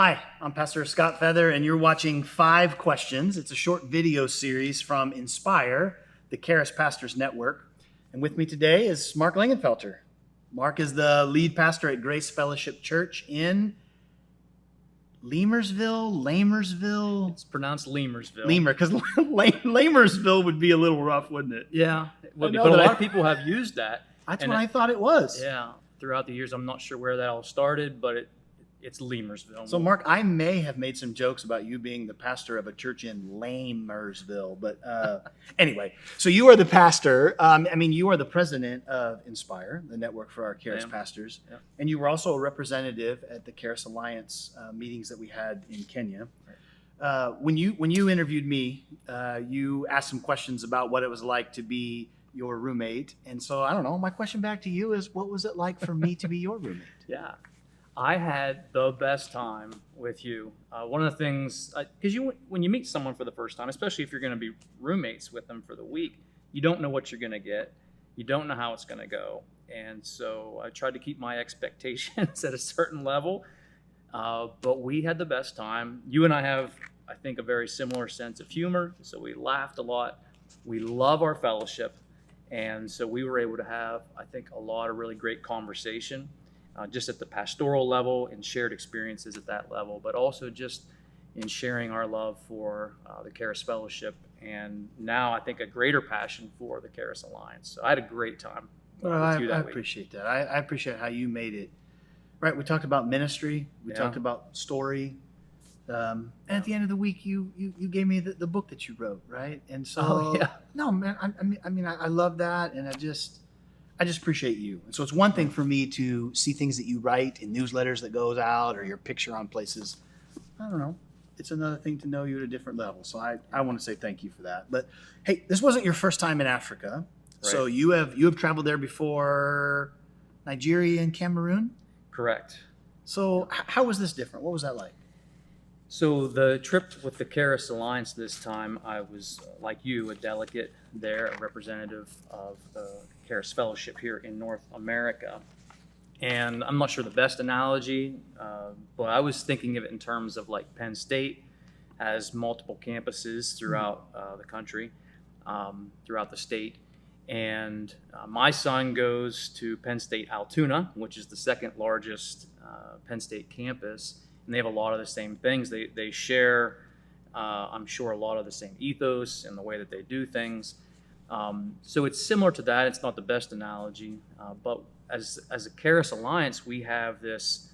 Hi, I'm Pastor Scott Feather, and you're watching 5 Questions. It's a short video series from Inspire, the Charis Pastors Network. And with me today is Mark Lingenfelter. Mark is the lead pastor at Grace Fellowship Church in Lamersville? It's pronounced Lemersville. Because Lamersville would be a little rough, wouldn't it? Yeah, it would be. But a lot of people have used that. That's what I thought it was. Yeah, throughout the years, I'm not sure where that all started, but it's Lemersville. So, Mark, I may have made some jokes about you being the pastor of a church in Lamersville, but anyway, so you are the pastor. You are the president of Inspire, the network for our Charis pastors, and you were also a representative at the Charis Alliance meetings that we had in Kenya. When you interviewed me, you asked some questions about what it was like to be your roommate, and so I don't know. My question back to you is, what was it like for me to be your roommate? Yeah. I had the best time with you. One of the things, because when you meet someone for the first time, especially if you're going to be roommates with them for the week, you don't know what you're going to get. You don't know how it's going to go. And so I tried to keep my expectations at a certain level. But we had the best time. You and I have, I think, a very similar sense of humor. So we laughed a lot. We love our fellowship. And so we were able to have, I think, a lot of really great conversation. Just at the pastoral level and shared experiences at that level, but also just in sharing our love for the Charis Fellowship, and now I think a greater passion for the Charis Alliance. So I had a great time with you that week. I appreciate that. I appreciate how you made it. Right, we talked about ministry. We talked about story. And at the end of the week, you gave me the book that you wrote, right? And so, no, man, I love that, and I just appreciate you. And so it's one thing for me to see things that you write in newsletters that goes out or your picture on places. I don't know. It's another thing to know you at a different level. So I want to say thank you for that. But hey, this wasn't your first time in Africa. Right. So you have traveled there before, Nigeria and Cameroon? Correct. So how was this different? What was that like? So the trip with the Charis Alliance this time, I was, like you, a delegate there, a representative of the Charis Fellowship here in North America. And I'm not sure the best analogy, but I was thinking of it in terms of like Penn State has multiple campuses throughout the country, throughout the state. And my son goes to Penn State Altoona, which is the second largest Penn State campus. And they have a lot of the same things. They share, I'm sure, a lot of the same ethos and the way that they do things. So it's similar to that. It's not the best analogy, but as a Charis Alliance, we have this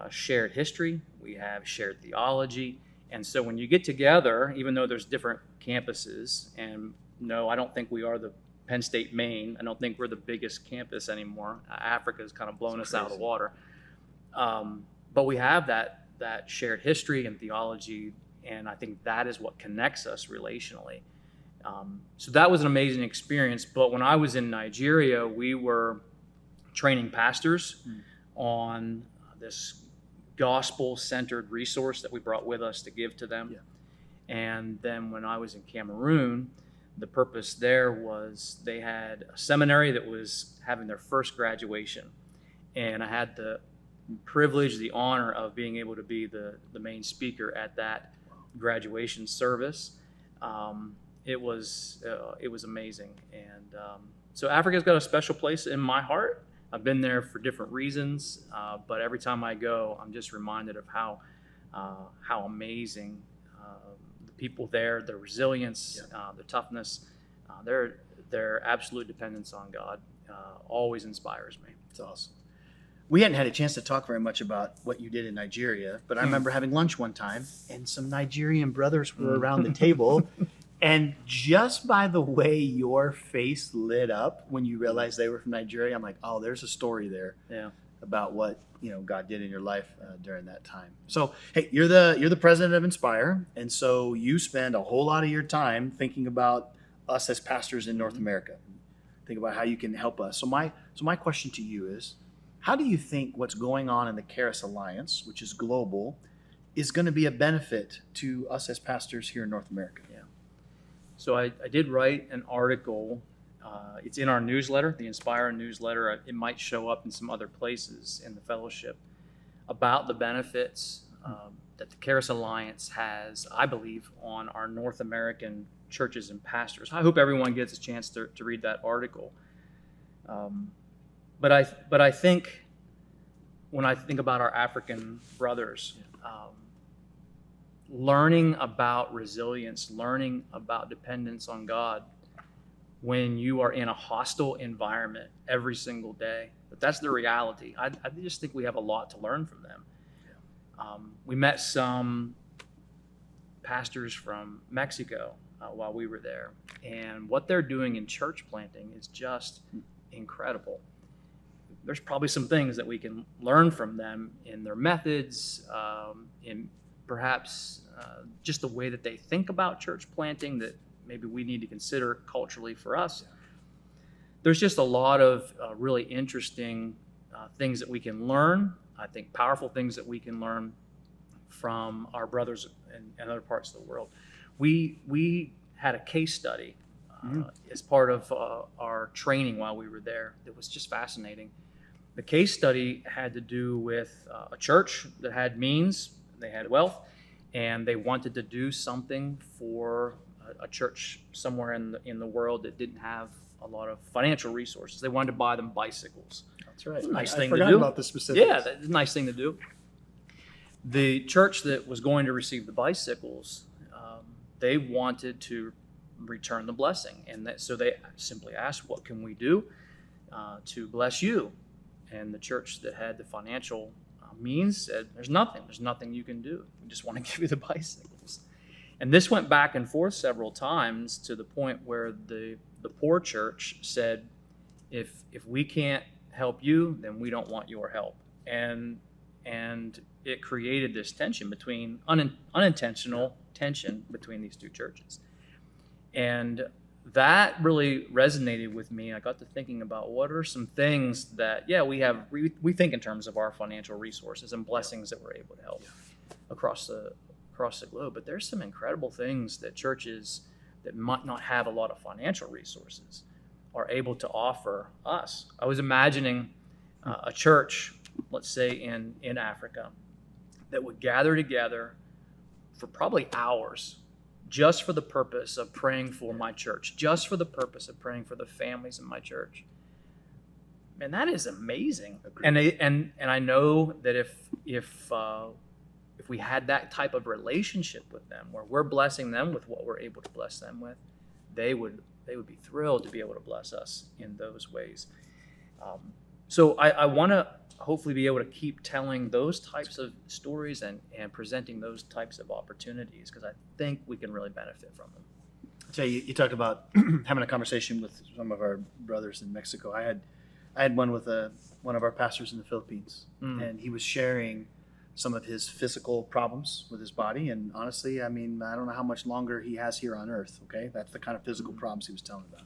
shared history. We have shared theology. And so when you get together, even though there's different campuses, and no, I don't think we are the Penn State Maine. I don't think we're the biggest campus anymore. Africa has kind of blown us out of the water. But we have that shared history and theology, and I think that is what connects us relationally. So that was an amazing experience. But when I was in Nigeria, we were training pastors on this gospel-centered resource that we brought with us to give to them. Yeah. And then when I was in Cameroon, the purpose there was they had a seminary that was having their first graduation, and I had the privilege, the honor of being able to be the main speaker at that graduation service. It was amazing, and so Africa's got a special place in my heart. I've been there for different reasons, but every time I go, I'm just reminded of how amazing the people there, their resilience, their toughness, their absolute dependence on God always inspires me. It's awesome. We hadn't had a chance to talk very much about what you did in Nigeria, but I remember having lunch one time, and some Nigerian brothers were around the table, and just by the way your face lit up when you realized they were from Nigeria, I'm like, oh, there's a story there about what God did in your life during that time. So, hey, you're the president of Inspire, and so you spend a whole lot of your time thinking about us as pastors in North America. Think about how you can help us. So my question to you is, how do you think what's going on in the Charis Alliance, which is global, is going to be a benefit to us as pastors here in North America? Yeah. So I did write an article. It's in our newsletter, the Inspire newsletter. It might show up in some other places in the fellowship about the benefits that the Charis Alliance has, I believe, on our North American churches and pastors. I hope everyone gets a chance to read that article. But I think when I think about our African brothers, learning about resilience, learning about dependence on God when you are in a hostile environment every single day, that's the reality. I just think we have a lot to learn from them. We met some pastors from Mexico while we were there, and what they're doing in church planting is just incredible. There's probably some things that we can learn from them in their methods, in perhaps just the way that they think about church planting that maybe we need to consider culturally for us. There's just a lot of really interesting things that we can learn. I think powerful things that we can learn from our brothers in other parts of the world. We had a case study as part of our training while we were there that was just fascinating. The case study had to do with a church that had means, they had wealth, and they wanted to do something for a church somewhere in the world that didn't have a lot of financial resources. They wanted to buy them bicycles. That's right. Nice I thing to forgot do. about the specifics. Yeah, that's a nice thing to do. The church that was going to receive the bicycles, they wanted to return the blessing, and so they simply asked, "What can we do to bless you?" And the church that had the financial means said, "There's nothing you can do. We just want to give you the bicycles." And this went back and forth several times to the point where the poor church said, if we can't help you, then we don't want your help. And it created this tension between unintentional tension between these two churches. And that really resonated with me. I got to thinking about what are some things that, we think in terms of our financial resources and blessings that we're able to help across the globe. But there's some incredible things that churches that might not have a lot of financial resources are able to offer us. I was imagining a church, let's say in Africa, that would gather together for probably hours just for the purpose of praying for my church, just for the purpose of praying for the families in my church. Man, that is amazing. Agreed. And I know that if we had that type of relationship with them, where we're blessing them with what we're able to bless them with, they would be thrilled to be able to bless us in those ways. So I want to hopefully be able to keep telling those types of stories and presenting those types of opportunities, because I think we can really benefit from them. I'll tell you, you talked about having a conversation with some of our brothers in Mexico. I had one with one of our pastors in the Philippines, and he was sharing some of his physical problems with his body. And honestly, I mean, I don't know how much longer he has here on earth. Okay, that's the kind of physical problems he was telling about.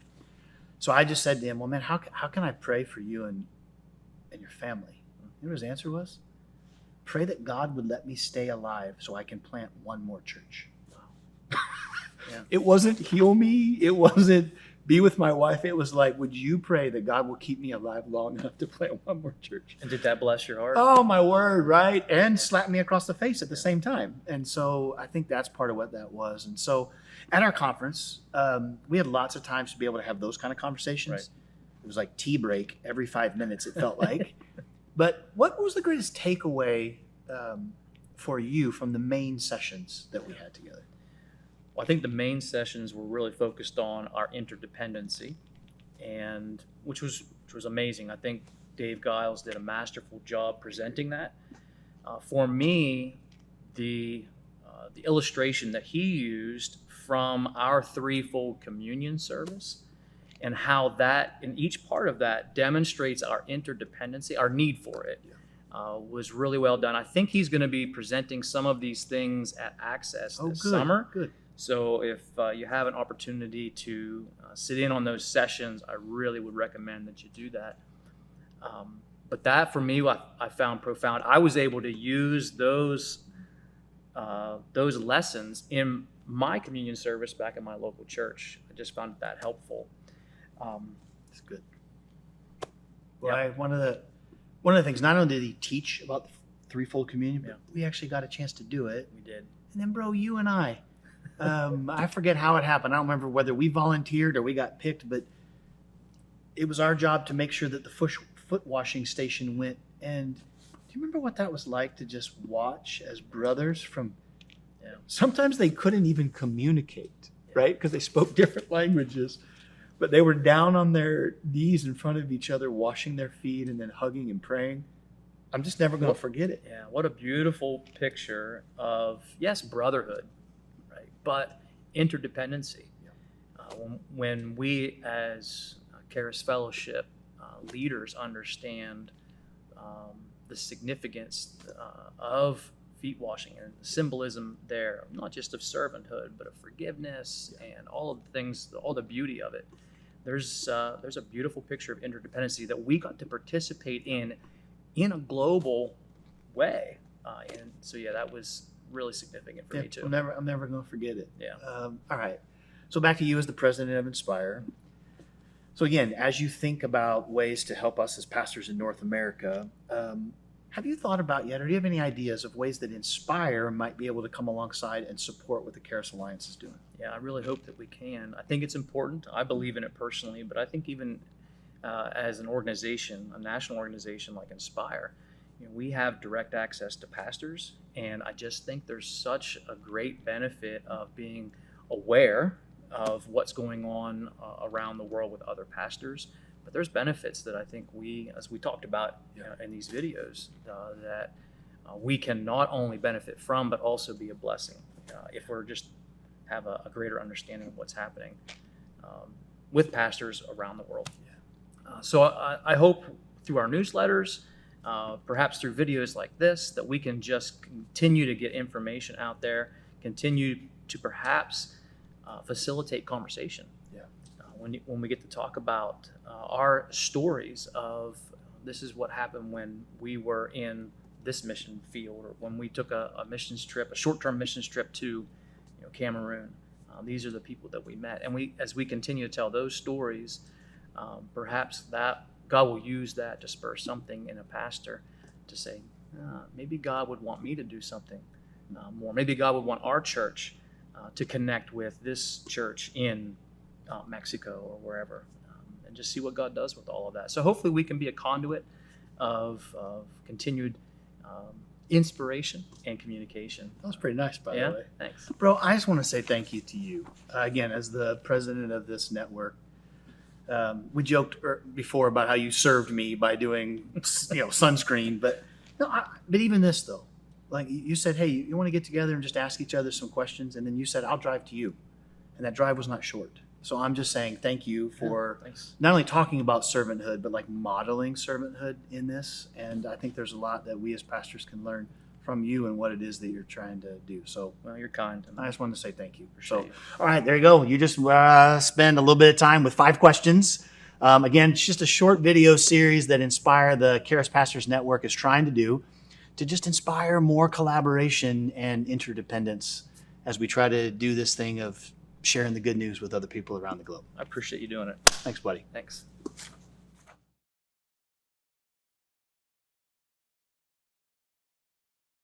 So I just said to him, "Well, man, how can I pray for you and your family?" You know what his answer was? "Pray that God would let me stay alive so I can plant one more church." Wow. Yeah. It wasn't heal me. It wasn't be with my wife. It was like, would you pray that God will keep me alive long enough to plant one more church? And did that bless your heart? Oh, my word, right? And slap me across the face at the same time. And so I think that's part of what that was. And so at our conference, we had lots of times to be able to have those kind of conversations. Right. It was like tea break every 5 minutes, it felt like. But what was the greatest takeaway for you from the main sessions that we had together? Well, I think the main sessions were really focused on our interdependency, and which was amazing. I think Dave Giles did a masterful job presenting that. For me, the illustration that he used from our threefold communion service, and how that, in each part of that, demonstrates our interdependency, our need for it, was really well done. I think he's going to be presenting some of these things at Access this summer. Good. So if you have an opportunity to sit in on those sessions, I really would recommend that you do that. But that, for me, I found profound. I was able to use those lessons in my communion service back in my local church. I just found that helpful. That's good. Well, one of the things, not only did he teach about the threefold communion. But Yeah. we actually got a chance to do it. We did. And then, bro, you and I forget how it happened. I don't remember whether we volunteered or we got picked, but it was our job to make sure that the foot washing station went. And do you remember what that was like to just watch as brothers from, sometimes they couldn't even communicate, right? Because they spoke different languages, but they were down on their knees in front of each other, washing their feet and then hugging and praying. I'm just never going to forget it. Yeah, what a beautiful picture of, yes, brotherhood, right? But interdependency. When we as Charis Fellowship leaders understand the significance of feet washing and the symbolism there, not just of servanthood, but of forgiveness and all of the things, all the beauty of it. There's a beautiful picture of interdependency that we got to participate in a global way. And so, yeah, that was really significant for me too. I'm never going to forget it. Yeah. All right. So back to you as the president of Inspire. So again, as you think about ways to help us as pastors in North America, have you thought about yet, or do you have any ideas of ways that Inspire might be able to come alongside and support what the Charis Alliance is doing? Yeah, I really hope that we can. I think it's important. I believe in it personally, but I think even as an organization, a national organization like Inspire, we have direct access to pastors, and I just think there's such a great benefit of being aware of what's going on around the world with other pastors. But there's benefits that I think as we talked about in these videos, that we can not only benefit from, but also be a blessing if we're just have a greater understanding of what's happening with pastors around the world. So I hope through our newsletters, perhaps through videos like this, that we can just continue to get information out there, continue to perhaps facilitate conversation. When we get to talk about our stories of this is what happened when we were in this mission field, or when we took a missions trip, a short-term missions trip to Cameroon. These are the people that we met, and as we continue to tell those stories, perhaps that God will use that to spur something in a pastor to say, maybe God would want me to do something more. Maybe God would want our church to connect with this church in Mexico or wherever, and just see what God does with all of that. So hopefully we can be a conduit of continued inspiration and communication. That was pretty nice, by the way. Thanks. Bro, I just want to say thank you to you. Again, as the president of this network, we joked before about how you served me by doing sunscreen, but even this though, like you said, hey, you want to get together and just ask each other some questions, and then you said, I'll drive to you, and that drive was not short. So I'm just saying thank you for not only talking about servanthood, but like modeling servanthood in this. And I think there's a lot that we as pastors can learn from you and what it is that you're trying to do. So, well, you're kind. I just wanted to say thank you. Appreciate you. All right, there you go. You just spend a little bit of time with 5 questions. Again, it's just a short video series that Inspire, the Charis Pastors Network, is trying to do to just inspire more collaboration and interdependence as we try to do this thing of sharing the good news with other people around the globe. I appreciate you doing it. Thanks, buddy. Thanks.